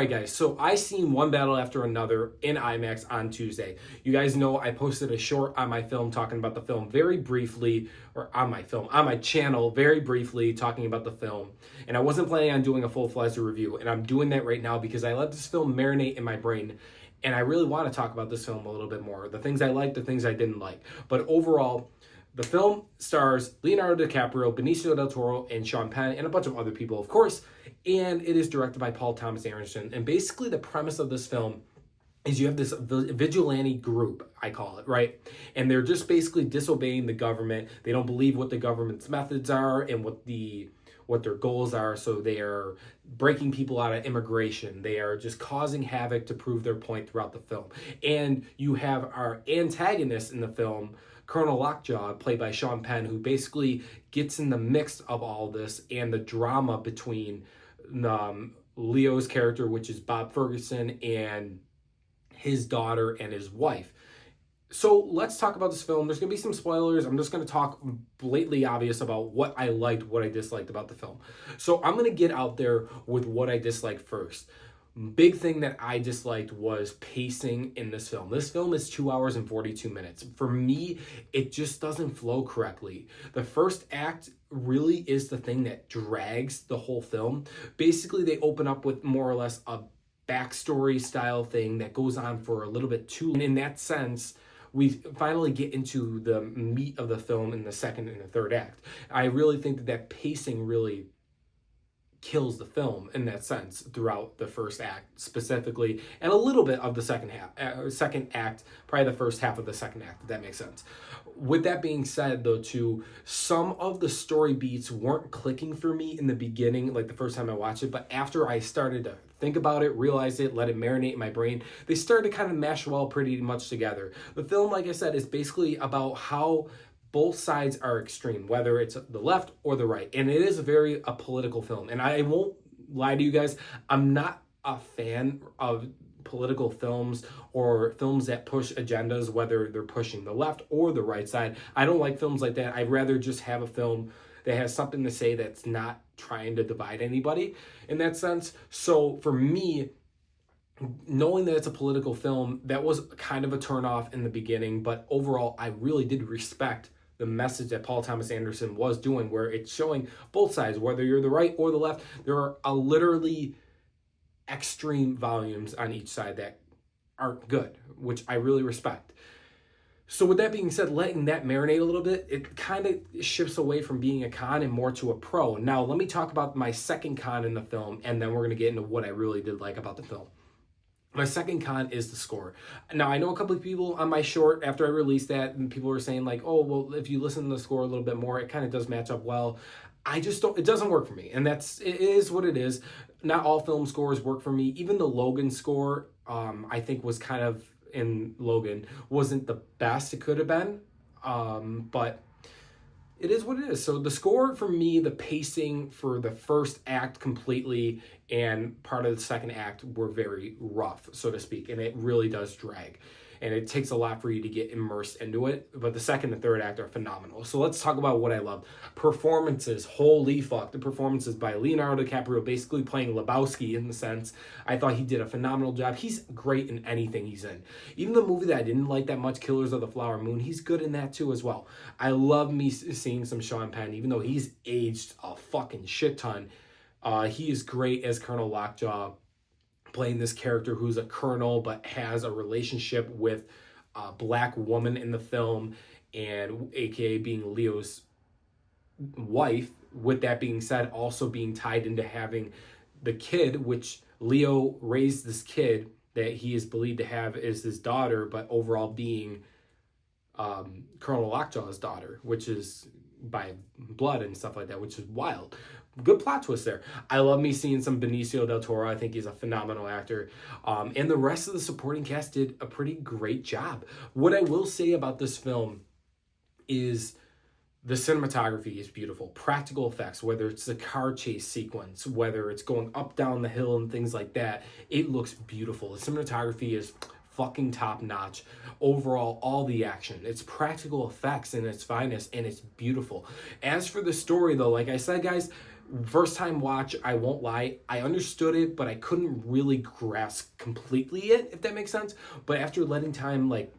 right, guys, so I seen One Battle After Another in IMAX on Tuesday. You guys know I posted a short on my film talking about the film very briefly, or on my channel very briefly talking about the film. And I wasn't planning on doing a full-fledged review, and I'm doing that right now because I let this film marinate in my brain, and I really want to talk about this film a little bit more. The things I liked, the things I didn't like. But overall, the film stars Leonardo DiCaprio, Benicio del Toro, and Sean Penn, and a bunch of other people, of course. And it is directed by Paul Thomas Anderson. And basically the premise of this film is you have this vigilante group, I call it, right? And they're just basically disobeying the government. They don't believe what the government's methods are and what their goals are. So they are breaking people out of immigration. They are just causing havoc to prove their point throughout the film. And you have our antagonist in the film, Colonel Lockjaw, played by Sean Penn, who basically gets in the mix of all this and the drama between Leo's character, which is Bob Ferguson, and his daughter and his wife. So let's talk about this film. There's going to be some spoilers. I'm just going to talk blatantly obvious about what I liked, what I disliked about the film. So I'm going to get out there with what I disliked first. Big thing that I disliked was pacing in this film. This film is 2 hours and 42 minutes. For me, it just doesn't flow correctly. The first act really is the thing that drags the whole film. Basically, they open up with more or less a backstory style thing that goes on for a little bit too long. In that sense, we finally get into the meat of the film in the second and the third act. I really think that pacing really kills the film in that sense throughout the first act specifically, and a little bit of the second act, probably the first half of the second act, if that makes sense. With that being said, though, too, some of the story beats weren't clicking for me in the beginning, like the first time I watched it, but after I started to think about it, realize it, let it marinate in my brain, they started to kind of mesh well pretty much together. The film, like I said, is basically about how both sides are extreme, whether it's the left or the right. And it is a political film. And I won't lie to you guys, I'm not a fan of political films or films that push agendas, whether they're pushing the left or the right side. I don't like films like that. I'd rather just have a film that has something to say that's not trying to divide anybody in that sense. So for me, knowing that it's a political film, that was kind of a turnoff in the beginning, but overall, I really did respect the message that Paul Thomas Anderson was doing, where it's showing both sides, whether you're the right or the left. There are literally extreme volumes on each side that aren't good, which I really respect. So with that being said, letting that marinate a little bit, it kind of shifts away from being a con and more to a pro. Now, let me talk about my second con in the film, and then we're going to get into what I really did like about the film. My second con is the score. Now, I know a couple of people on my short, after I released that, and people were saying like, oh, well, if you listen to the score a little bit more, it kind of does match up well. I just don't, it doesn't work for me. And it is what it is. Not all film scores work for me. Even the Logan score, I think was kind of, in Logan, wasn't the best it could have been. But it is what it is. So the score for me, the pacing for the first act completely and part of the second act were very rough, so to speak. And it really does drag. And it takes a lot for you to get immersed into it. But the second and third act are phenomenal. So let's talk about what I love. Performances. Holy fuck. The performances by Leonardo DiCaprio, basically playing Lebowski in the sense. I thought he did a phenomenal job. He's great in anything he's in. Even the movie that I didn't like that much, Killers of the Flower Moon, he's good in that too as well. I love me seeing some Sean Penn, even though he's aged a fucking shit ton. He is great as Colonel Lockjaw, playing this character who's a colonel but has a relationship with a black woman in the film, and aka being Leo's wife. With that being said, also being tied into having the kid, which Leo raised this kid that he is believed to have as his daughter, but overall being Colonel Lockjaw's daughter, which is by blood and stuff like that, which is wild. Good plot twist there. I love me seeing some Benicio del Toro. I think he's a phenomenal actor. And the rest of the supporting cast did a pretty great job. What I will say about this film is the cinematography is beautiful. Practical effects, whether it's the car chase sequence, whether it's going up, down the hill and things like that, it looks beautiful. The cinematography is fucking top notch. Overall, all the action, it's practical effects in its finest, and it's beautiful. As for the story though, like I said, guys, First time watch, I won't lie, I understood it, but I couldn't really grasp completely it, if that makes sense. But after letting time like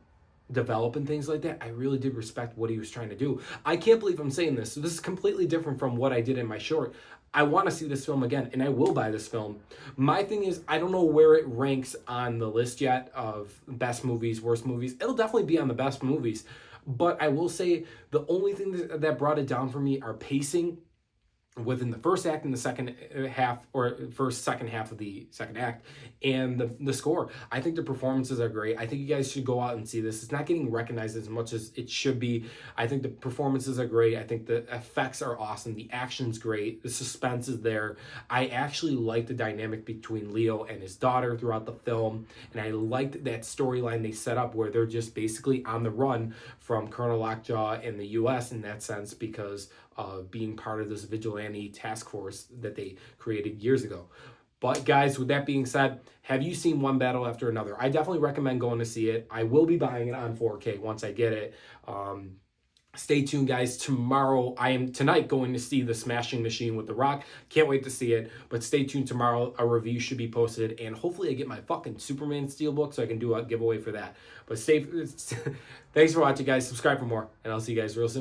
develop and things like that, I really did respect what he was trying to do. I can't believe I'm saying this. So this is completely different from what I did in my short. I want to see this film again, and I will buy this film. My thing is, I don't know where it ranks on the list yet of best movies, worst movies. It'll definitely be on the best movies. But I will say the only thing that brought it down for me are pacing within the first act and the second half, or first second half of the second act, and the score. I think the performances are great. I think you guys should go out and see this. It's not getting recognized as much as it should be. I think the performances are great. I think the effects are awesome. The action's great. The suspense is there. I actually like the dynamic between Leo and his daughter throughout the film, and I liked that storyline they set up where they're just basically on the run from Colonel Lockjaw in the U.S. in that sense, because being part of this vigilante task force that they created years ago. But guys, with that being said, have you seen One Battle After Another? I definitely recommend going to see it. I will be buying it on 4K once I get it. Stay tuned, guys. I am tonight going to see The Smashing Machine with The Rock. Can't wait to see it. But stay tuned tomorrow. A review should be posted. And hopefully I get my fucking Superman Steelbook so I can do a giveaway for that. But thanks for watching, guys. Subscribe for more. And I'll see you guys real soon.